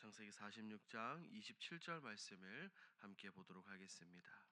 창세기 46장 27절 말씀을 함께 보도록 하겠습니다.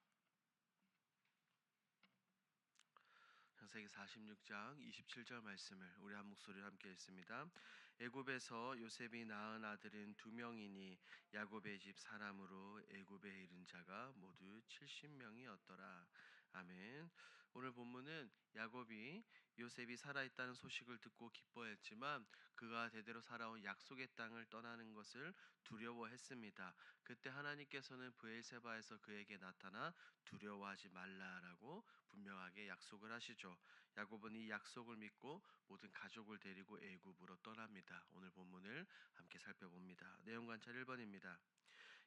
창세기 46장 27절 말씀을 우리 한 목소리로 함께 읽습니다. 애굽에서 요셉이 낳은 아들은 2명이니 야곱의 집 사람으로 애굽에 이른 자가 모두 70명이었더라. 아멘. 오늘 본문은 야곱이 요셉이 살아있다는 소식을 듣고 기뻐했지만 그가 대대로 살아온 약속의 땅을 떠나는 것을 두려워했습니다. 그때 하나님께서는 브엘세바에서 그에게 나타나 두려워하지 말라라고 분명하게 약속을 하시죠. 야곱은 이 약속을 믿고 모든 가족을 데리고 애굽으로 떠납니다. 오늘 본문을 함께 살펴봅니다. 내용 관찰 1번입니다.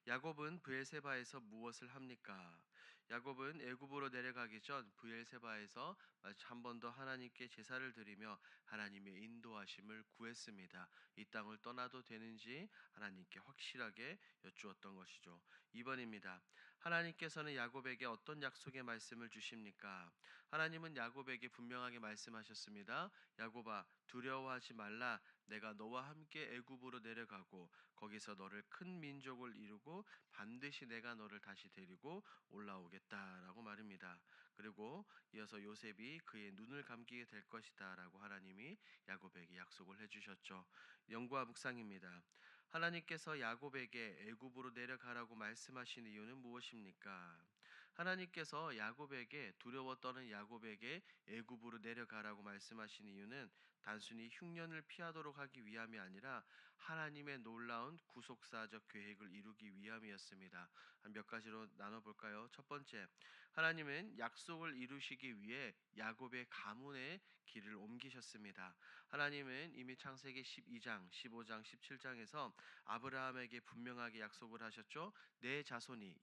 야곱은 브엘세바에서 무엇을 합니까? 야곱은 애굽으로 내려가기 전 브엘세바에서 한 번 더 하나님께 제사를 드리며 하나님의 인도하심을 구했습니다. 이 땅을 떠나도 되는지 하나님께 확실하게 여쭈었던 것이죠. 2번입니다. 하나님께서는 야곱에게 어떤 약속의 말씀을 주십니까? 하나님은 야곱에게 분명하게 말씀하셨습니다. 야곱아, 두려워하지 말라. 내가 너와 함께 애굽으로 내려가고 거기서 너를 큰 민족을 이루고 반드시 내가 너를 다시 데리고 올라오겠다라고 말입니다. 그리고 이어서 요셉이 그의 눈을 감기게 될 것이다라고 하나님이 야곱에게 약속을 해주셨죠. 영과 묵상입니다. 하나님께서 야곱에게 애굽으로 내려가라고 말씀하신 이유는 무엇입니까? 하나님께서 야곱에게 두려워 떠는 야곱에게 애굽으로 내려가라고 말씀하신 이유는 단순히 흉년을 피하도록 하기 위함이 아니라 하나님의 놀라운 구속사적 계획을 이루기 위함이었습니다. 한 몇 가지로 나눠볼까요? 첫 번째, 하나님은 약속을 이루시기 위해 야곱의 가문의 길을 옮기셨습니다. 하나님은 이미 창세기 12장, 15장, 17장에서 아브라함에게 분명하게 약속을 하셨죠. 내 자손이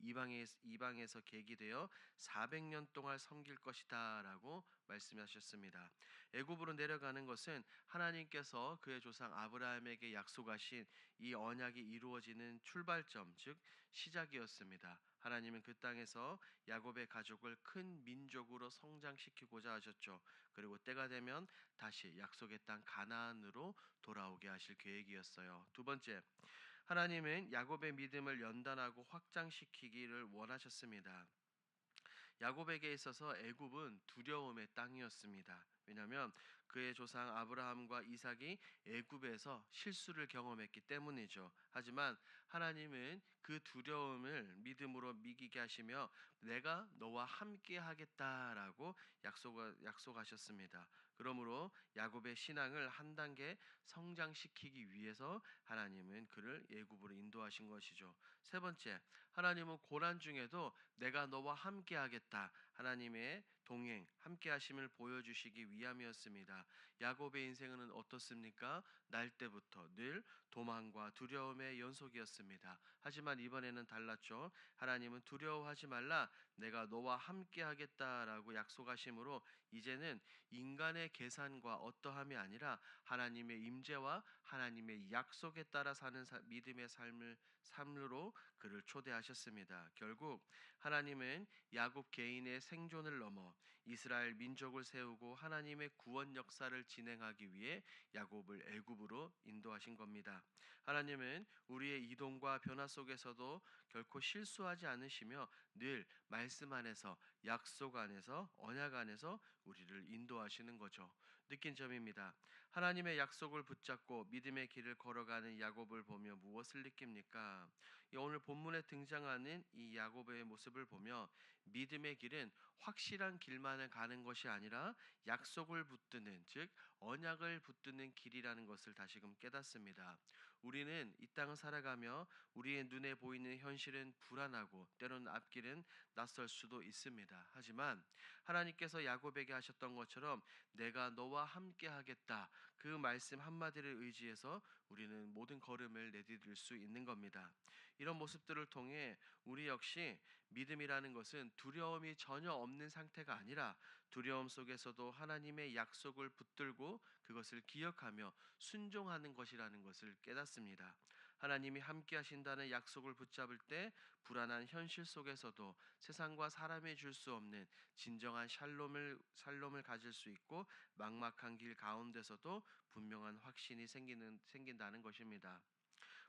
이방에서 계기되어 400년 동안 섬길 것이다 라고 말씀하셨습니다. 애굽으로 내려가는 것은 하나님께서 그의 조상 아브라함에게 약속하신 이 언약이 이루어지는 출발점, 즉 시작이었습니다. 하나님은 그 땅에서 야곱의 가족을 큰 민족으로 성장시키고자 하셨죠. 그리고 때가 되면 다시 약속의 땅 가나안으로 돌아오게 하실 계획이었어요. 두 번째, 하나님은 야곱의 믿음을 연단하고 확장시키기를 원하셨습니다. 야곱에게 있어서 애굽은 두려움의 땅이었습니다. 왜냐하면 그의 조상 아브라함과 이삭이 애굽에서 실수를 경험했기 때문이죠. 하지만 하나님은 그 두려움을 믿음으로 이기게 하시며 내가 너와 함께 하겠다라고 약속하셨습니다. 그러므로 야곱의 신앙을 한 단계 성장시키기 위해서 하나님은 그를 애굽으로 인도하신 것이죠. 세 번째, 하나님은 고난 중에도 내가 너와 함께 하겠다. 하나님의 동행, 함께 하심을 보여주시기 위함이었습니다. 야곱의 인생은 어떻습니까? 날 때부터 늘 도망과 두려움의 연속이었습니다. 하지만 이번에는 달랐죠. 하나님은 두려워하지 말라. 내가 너와 함께 하겠다라고 약속하심으로 이제는 인간의 계산과 어떠함이 아니라 하나님의 임재와 하나님의 약속에 따라 사는 믿음의 삶으로 그를 초대하셨습니다. 결국 하나님은 야곱 개인의 생존을 넘어 이스라엘 민족을 세우고 하나님의 구원 역사를 진행하기 위해 야곱을 애굽으로 인도하신 겁니다. 하나님은 우리의 이동과 변화 속에서도 결코 실수하지 않으시며 늘 말씀 안에서 약속 안에서 언약 안에서 우리를 인도하시는 거죠. 느낀 점입니다. 하나님의 약속을 붙잡고 믿음의 길을 걸어가는 야곱을 보며 무엇을 느낍니까? 오늘 본문에 등장하는 이 야곱의 모습을 보며 믿음의 길은 확실한 길만을 가는 것이 아니라 약속을 붙드는, 즉 언약을 붙드는 길이라는 것을 다시금 깨닫습니다. 우리는 이 땅을 살아가며 우리의 눈에 보이는 현실은 불안하고 때로는 앞길은 낯설 수도 있습니다. 하지만 하나님께서 야곱에게 하셨던 것처럼 내가 너와 함께 하겠다, 그 말씀 한마디를 의지해서 우리는 모든 걸음을 내디딜 수 있는 겁니다. 이런 모습들을 통해 우리 역시 믿음이라는 것은 두려움이 전혀 없는 상태가 아니라 두려움 속에서도 하나님의 약속을 붙들고 그것을 기억하며 순종하는 것이라는 것을 깨닫습니다. 하나님이 함께 하신다는 약속을 붙잡을 때 불안한 현실 속에서도 세상과 사람이 줄 수 없는 진정한 샬롬을 가질 수 있고 막막한 길 가운데서도 분명한 확신이 생긴다는 것입니다.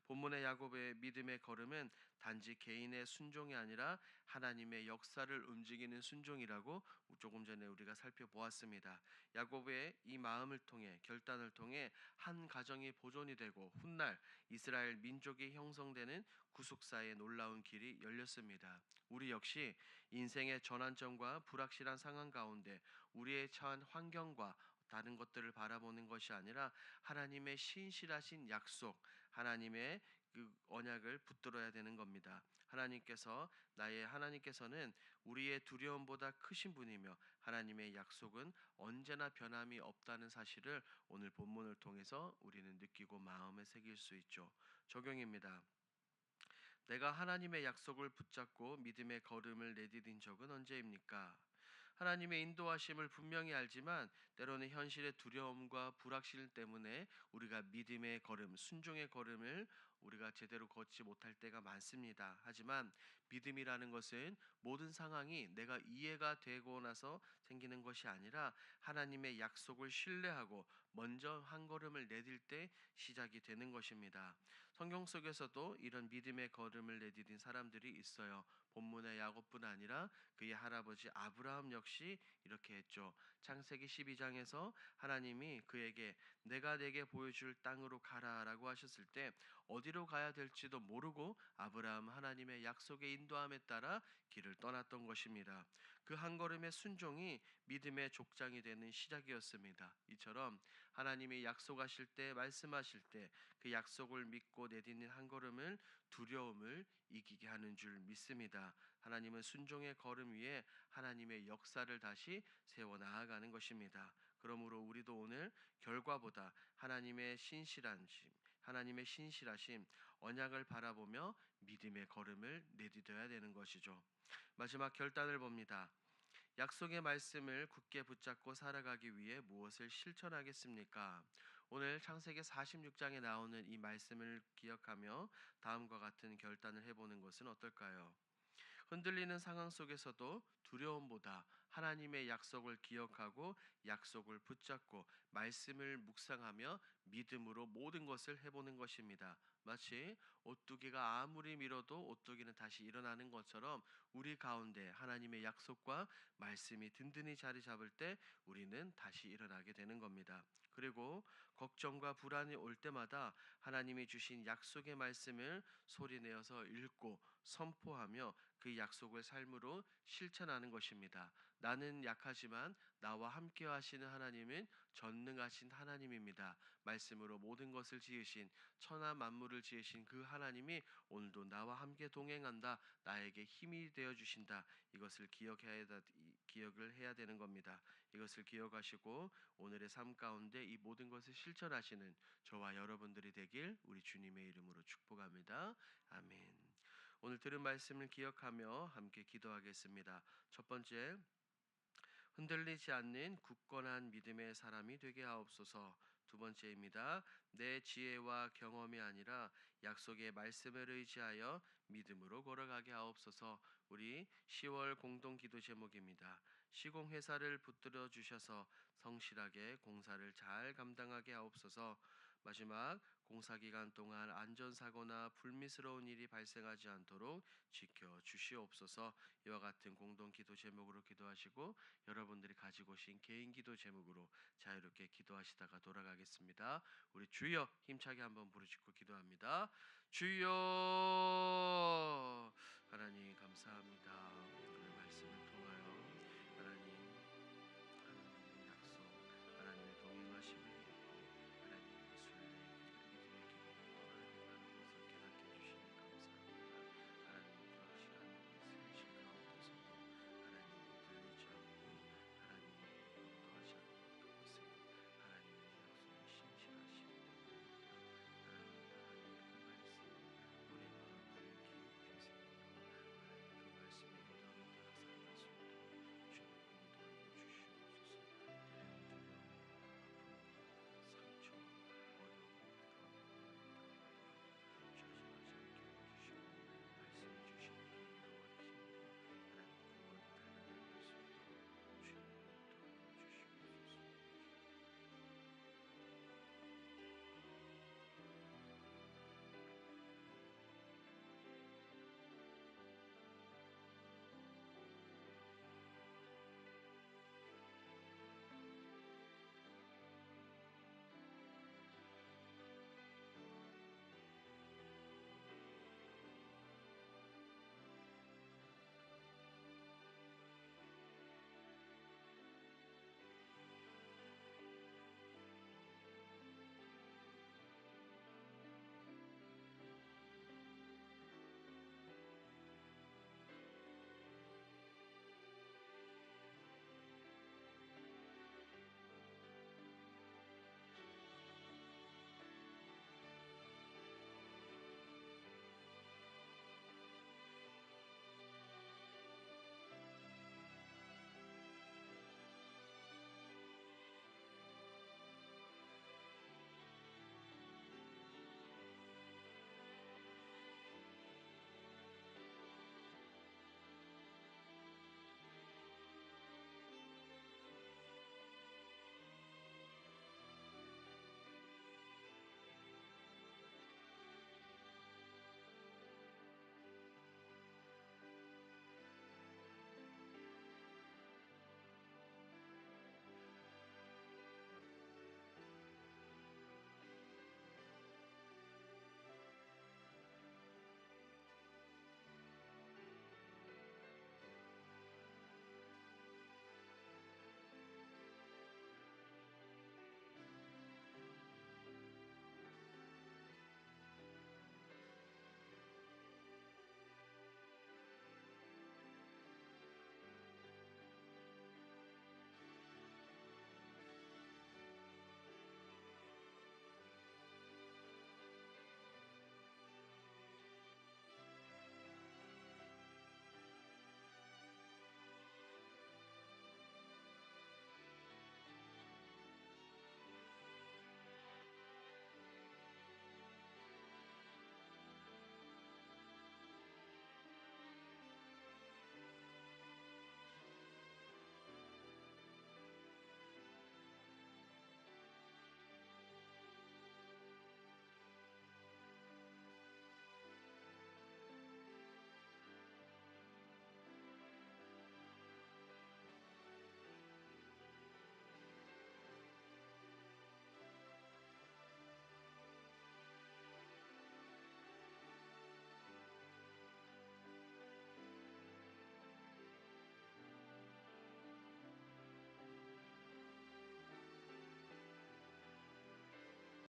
본문의 야곱의 믿음의 걸음은 단지 개인의 순종이 아니라 하나님의 역사를 움직이는 순종이라고 조금 전에 우리가 살펴보았습니다. 야곱의 이 마음을 통해 결단을 통해 한 가정이 보존이 되고 훗날 이스라엘 민족이 형성되는 구속사의 놀라운 길이 열렸습니다. 우리 역시 인생의 전환점과 불확실한 상황 가운데 우리의 처한 환경과 다른 것들을 바라보는 것이 아니라 하나님의 신실하신 약속, 하나님의 그 언약을 붙들어야 되는 겁니다. 하나님께서는 우리의 두려움보다 크신 분이며 하나님의 약속은 언제나 변함이 없다는 사실을 오늘 본문을 통해서 우리는 느끼고 마음에 새길 수 있죠. 적용입니다. 내가 하나님의 약속을 붙잡고 믿음의 걸음을 내디딘 적은 언제입니까? 하나님의 인도하심을 분명히 알지만 때로는 현실의 두려움과 불확실 때문에 우리가 믿음의 걸음, 순종의 걸음을 우리가 제대로 걷지 못할 때가 많습니다. 하지만 믿음이라는 것은 모든 상황이 내가 이해가 되고 나서 생기는 것이 아니라 하나님의 약속을 신뢰하고 먼저 한 걸음을 내딜 때 시작이 되는 것입니다. 성경 속에서도 이런 믿음의 걸음을 내디딘 사람들이 있어요. 본문의 야곱뿐 아니라 그의 할아버지 아브라함 역시 이렇게 했죠. 창세기 12장에서 하나님이 그에게 내가 내게 보여줄 땅으로 가라라고 하셨을 때 어디로 가야 될지도 모르고 아브라함 하나님의 약속의 인도함에 따라 길을 떠났던 것입니다. 그 한 걸음의 순종이 믿음의 족장이 되는 시작이었습니다. 이처럼 하나님이 약속하실 때 말씀하실 때 그 약속을 믿고 내딛는 한 걸음을 두려움을 이기게 하는 줄 믿습니다. 하나님은 순종의 걸음 위에 하나님의 역사를 다시 세워 나아가는 것입니다. 그러므로 우리도 오늘 결과보다 하나님의 신실하심, 언약을 바라보며 믿음의 걸음을 내디뎌야 되는 것이죠. 마지막 결단을 봅니다. 약속의 말씀을 굳게 붙잡고 살아가기 위해 무엇을 실천하겠습니까? 오늘 창세기 46장에 나오는 이 말씀을 기억하며 다음과 같은 결단을 해보는 것은 어떨까요? 흔들리는 상황 속에서도 두려움보다 하나님의 약속을 기억하고 약속을 붙잡고 말씀을 묵상하며 믿음으로 모든 것을 해보는 것입니다. 마치 오뚜기가 아무리 밀어도 오뚜기는 다시 일어나는 것처럼 우리 가운데 하나님의 약속과 말씀이 든든히 자리 잡을 때 우리는 다시 일어나게 되는 겁니다. 그리고 걱정과 불안이 올 때마다 하나님이 주신 약속의 말씀을 소리내어서 읽고 선포하며 그 약속을 삶으로 실천하는 것입니다. 나는 약하지만 나와 함께 하시는 하나님은 전능하신 하나님입니다. 말씀으로 모든 것을 지으신 천하 만물을 지으신 그 하나님이 오늘도 나와 함께 동행한다. 나에게 힘이 되어 주신다. 이것을 기억을 해야 되는 겁니다. 이것을 기억하시고 오늘의 삶 가운데 이 모든 것을 실천하시는 저와 여러분들이 되길 우리 주님의 이름으로 축복합니다. 아멘. 오늘 들은 말씀을 기억하며 함께 기도하겠습니다. 첫 번째, 흔들리지 않는 굳건한 믿음의 사람이 되게 하옵소서. 두 번째입니다. 내 지혜와 경험이 아니라 약속의 말씀을 의지하여 믿음으로 걸어가게 하옵소서. 우리 10월 공동기도 제목입니다. 시공회사를 붙들어 주셔서 성실하게 공사를 잘 감당하게 하옵소서. 마지막 공사 기간 동안 안전사고나 불미스러운 일이 발생하지 않도록 지켜 주시옵소서. 이와 같은 공동 기도 제목으로 기도하시고 여러분들이 가지고 오신 개인 기도 제목으로 자유롭게 기도하시다가 돌아가겠습니다. 우리 주여 힘차게 한번 부르짖고 기도합니다. 주여. 하나님 감사합니다.